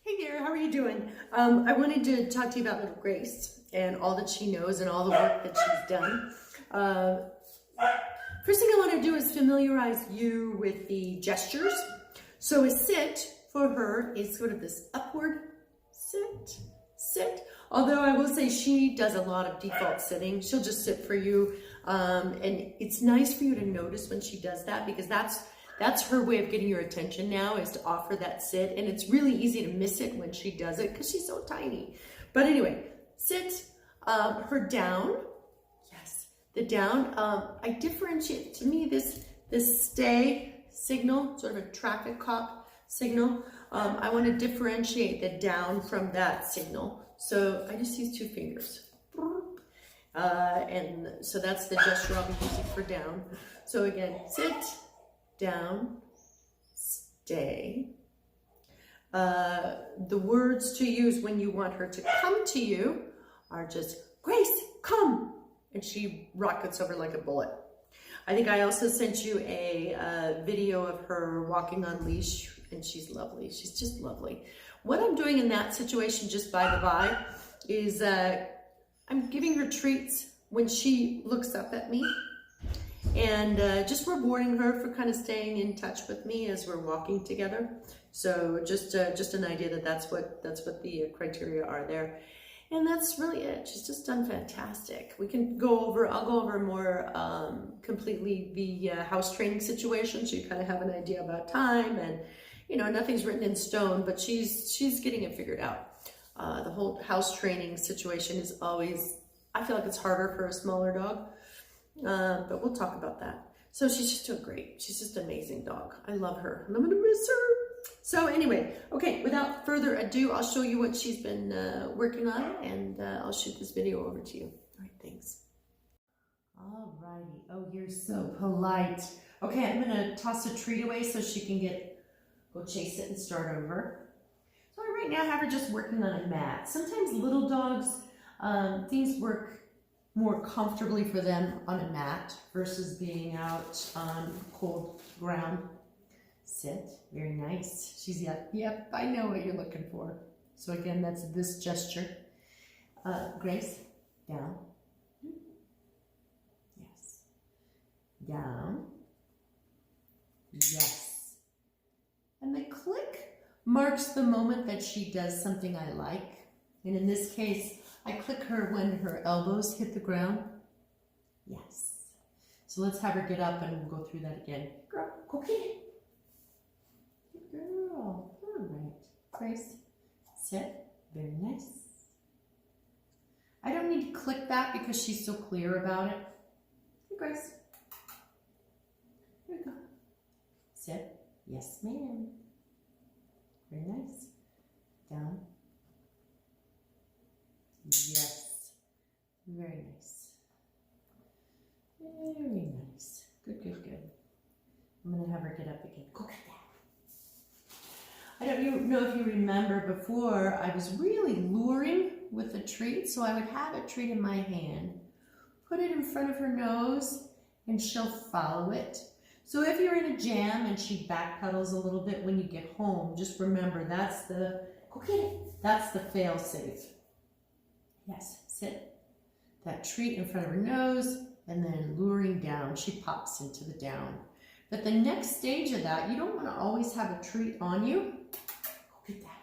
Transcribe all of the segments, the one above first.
Hey there, how are you doing? I wanted to talk to you about little Grace and all that she knows and all the work that she's done. First thing I want to do is familiarize you with the gestures. So a sit for her is sort of this upward sit, sit. Although I will say she does a lot of default sitting. She'll just sit for you. And it's nice for you to notice when she does that, because that's her way of getting your attention now, is to offer that sit. And it's really easy to miss it when she does it because she's so tiny. But anyway, sit, her down. Yes, the down. I differentiate, to me, this stay signal, sort of a traffic cop signal. I want to differentiate the down from that signal. So I just use two fingers. And so that's the gesture I'll be using for down. So again, sit, down, stay. The words to use when you want her to come to you are just, Grace, come! And she rockets over like a bullet. I think I also sent you a video of her walking on leash, and she's lovely. She's just lovely. What I'm doing in that situation, just by the by, is I'm giving her treats when she looks up at me, and just rewarding her for kind of staying in touch with me as we're walking together. So just an idea that that's what the criteria are there. And that's really it. She's just done fantastic. We can go over, I'll go over more completely the house training situation, so you kind of have an idea about time, and you know, nothing's written in stone, but she's getting it figured out. The whole house training situation is always, I feel like it's harder for a smaller dog, but we'll talk about that. So she's just doing great. She's just an amazing dog. I love her, and I'm gonna miss her. So anyway, okay, without further ado, I'll show you what she's been working on, and I'll shoot this video over to you. All right, thanks. All righty. Oh, you're so polite. Okay, I'm gonna toss a treat away so she can go chase it and start over. So right now I have her just working on a mat. Sometimes little dogs, things work more comfortably for them on a mat versus being out on cold ground. Sit, very nice. She's, yep, I know what you're looking for. So again, that's this gesture. Grace, down. Yes. Down. Yes. And the click marks the moment that she does something I like. And in this case, I click her when her elbows hit the ground. Yes. So let's have her get up and we'll go through that again. Girl, cookie. Good girl. All right. Grace, sit. Very nice. I don't need to click that because she's so clear about it. Hey, Grace. Here we go. Sit. Yes, ma'am. Very nice. Down. Yes. Very nice. Very nice. Good, good, good. I'm going to have her get up again. Go get that. I don't know if you remember before, I was really luring with a treat. So I would have a treat in my hand, put it in front of her nose, and she'll follow it. So if you're in a jam and she backpedals a little bit when you get home, just remember that's the, go get it. That's the fail safe. Yes, sit. That treat in front of her nose, and then luring down, she pops into the down. But the next stage of that, you don't want to always have a treat on you. Go get that.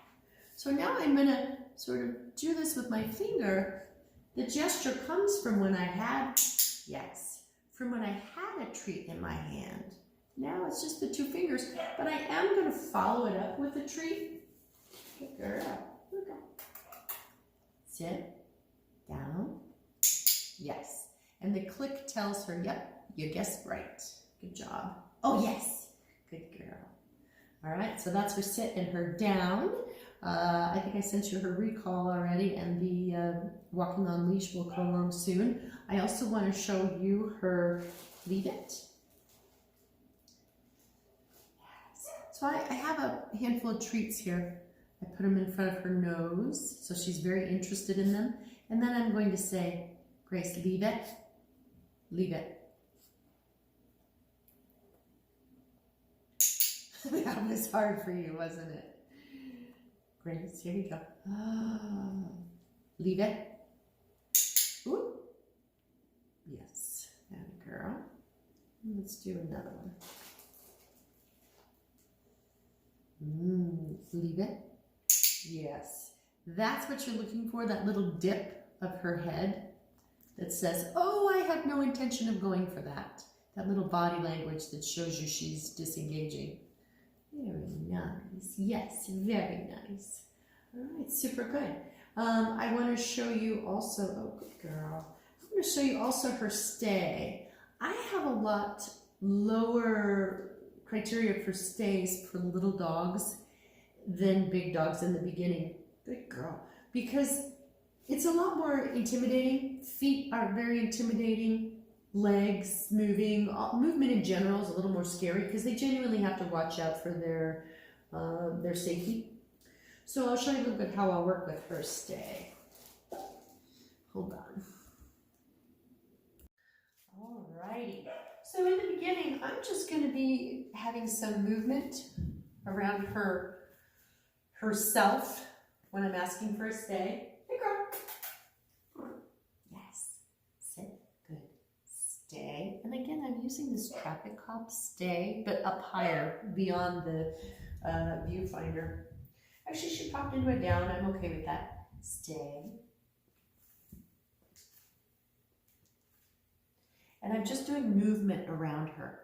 So now I'm going to sort of do this with my finger. The gesture comes from when I had, yes, from when I had a treat in my hand. Now it's just the two fingers, but I am going to follow it up with a treat. Good girl. Here we go. Sit. Down. Yes. And the click tells her, yep, you guessed right. Good job. Oh, yes. Good girl. All right, so that's her sit and her down. I think I sent you her recall already, and the walking on leash will come along soon. I also want to show you her leave it. Yes. So I have a handful of treats here. I put them in front of her nose, so she's very interested in them. And then I'm going to say, Grace, leave it. Leave it. That was hard for you, wasn't it? Grace, here we go. Leave it. Ooh. Yes, that girl. Let's do another one. Leave it. Yes. That's what you're looking for, that little dip of her head that says, oh, I have no intention of going for that. That little body language that shows you she's disengaging. Very nice. Yes, very nice. All right, super good. I want to show you also, oh, good girl. I'm going to show you also her stay. I have a lot lower criteria for stays for little dogs than big dogs in the beginning. Good girl. Because it's a lot more intimidating. Feet are very intimidating. Legs, movement in general is a little more scary because they genuinely have to watch out for their safety. So I'll show you a little bit how I'll work with her stay. Hold on. Alrighty. So in the beginning, I'm just going to be having some movement around herself when I'm asking for a stay. Hey, girl. Yes. Sit. Good. Stay. And again, I'm using this traffic cop stay, but up higher beyond the viewfinder. Actually, she popped into a down. I'm okay with that. Stay. And I'm just doing movement around her.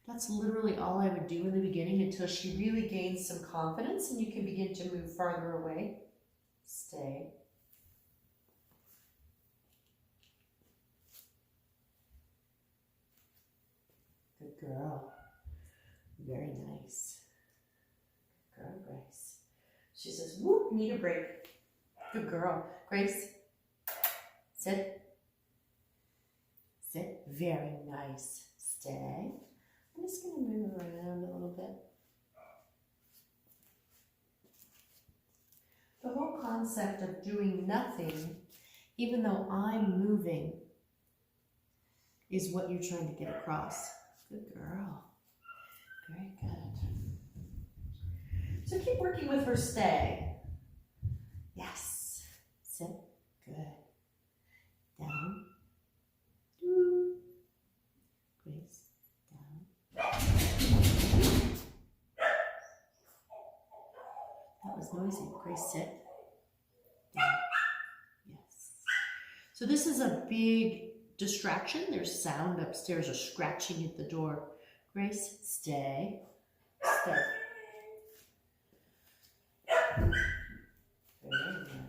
That's literally all I would do in the beginning until she really gains some confidence and you can begin to move farther away. Stay. Good girl. Very nice. Good girl, Grace. She says, whoop, need a break. Good girl. Grace, sit. Sit. Very nice. Stay. I'm just going to move around a little bit. The whole concept of doing nothing, even though I'm moving, is what you're trying to get across. Good girl. Very good. So keep working with her stay. Yes. Sit. Good. Down. Grace. That was noisy. Grace, sit. Down. Yes. So this is a big distraction. There's sound upstairs or scratching at the door. Grace, stay. Stay. Very good.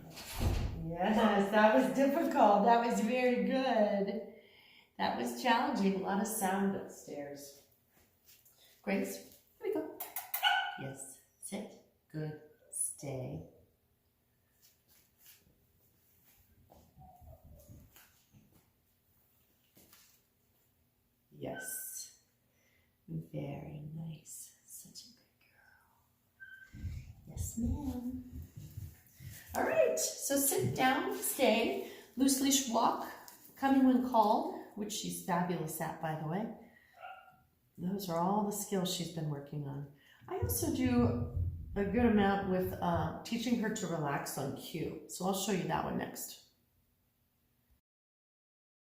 Yes, that was difficult. That was very good. That was challenging. A lot of sound upstairs. Grace, here we go. Yes. Sit. Good. Stay. Yes. Very nice. Such a good girl. Yes, ma'am. All right. So sit down, stay, loose leash walk, coming when called, which she's fabulous at, by the way. Those are all the skills she's been working on. I also do a good amount with teaching her to relax on cue. So I'll show you that one next.